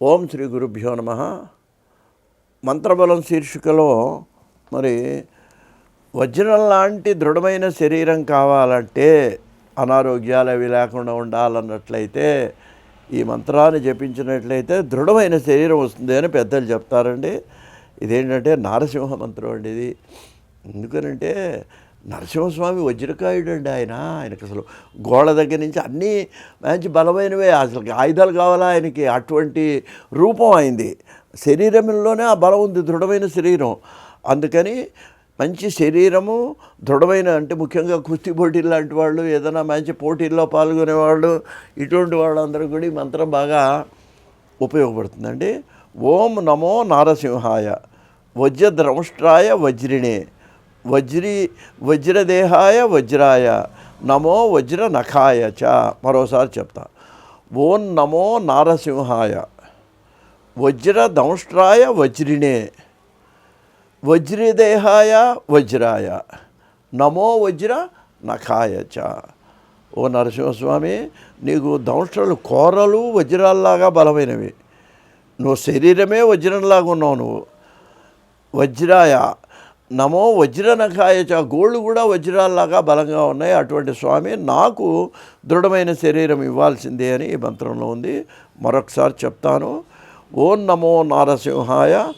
ఓం శ్రీ గురుభ్యో నమ. మంత్రబలం శీర్షికలో మరి వజ్రం లాంటి దృఢమైన శరీరం కావాలంటే, అనారోగ్యాలు అవి లేకుండా ఉండాలన్నట్లయితే ఈ మంత్రాన్ని జపించినట్లయితే దృఢమైన శరీరం వస్తుంది అని పెద్దలు చెప్తారండి. ఇదేంటంటే నారసింహ మంత్రం అండి ఇది. ఎందుకనంటే నరసింహస్వామి వజ్రకాయుడు అండి. ఆయనకు అసలు గోళ్ళ దగ్గర నుంచి అన్నీ మంచి బలమైనవే. అసలు ఆయుధాలు కావాలా ఆయనకి? అటువంటి రూపం అయింది. శరీరంలోనే ఆ బలం ఉంది, దృఢమైన శరీరం. అందుకని మంచి శరీరము, దృఢమైన అంటే ముఖ్యంగా కుస్తీ పోటీలు లాంటి వాళ్ళు, ఏదైనా మంచి పోటీల్లో పాల్గొనేవాళ్ళు, ఇటువంటి వాళ్ళందరూ కూడా ఈ మంత్రం బాగా ఉపయోగపడుతుందండి. ఓం నమో నారసింహాయ వజ్రద్రంష్ట్రాయ వజ్రిణే వజ్రదేహాయ వజ్రాయ నమో వజ్ర నఖాయ చ. మరోసారి చెప్తా. ఓం నమో నారసింహాయ వజ్రదంష్ట్రాయ వజ్రిణే వజ్రదేహాయ వజ్రాయ నమో వజ్ర నఖాయ చ. ఓ నరసింహస్వామి, నీకు దంష్ట్రాలు కోరలు వజ్రాల్లాగా బలమైనవి. నువ్వు శరీరమే వజ్రంలాగా ఉన్నావు. నువ్వు వజ్రాయ నమో వజ్రనఖాయ చ. గోళ్ళు కూడా వజ్రాల్లాగా బలంగా ఉన్నాయి. అటువంటి స్వామి నాకు దృఢమైన శరీరం ఇవ్వాల్సిందే అని ఈ మంత్రంలో ఉంది. మరొకసారి చెప్తాను. ఓం నమో నారసింహాయ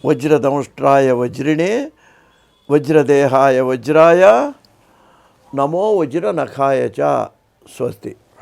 వజ్రదంష్ట్రాయ వజ్రిణే వజ్రదేహాయ వజ్రాయ నమో వజ్ర నఖాయ చ. స్వస్తి.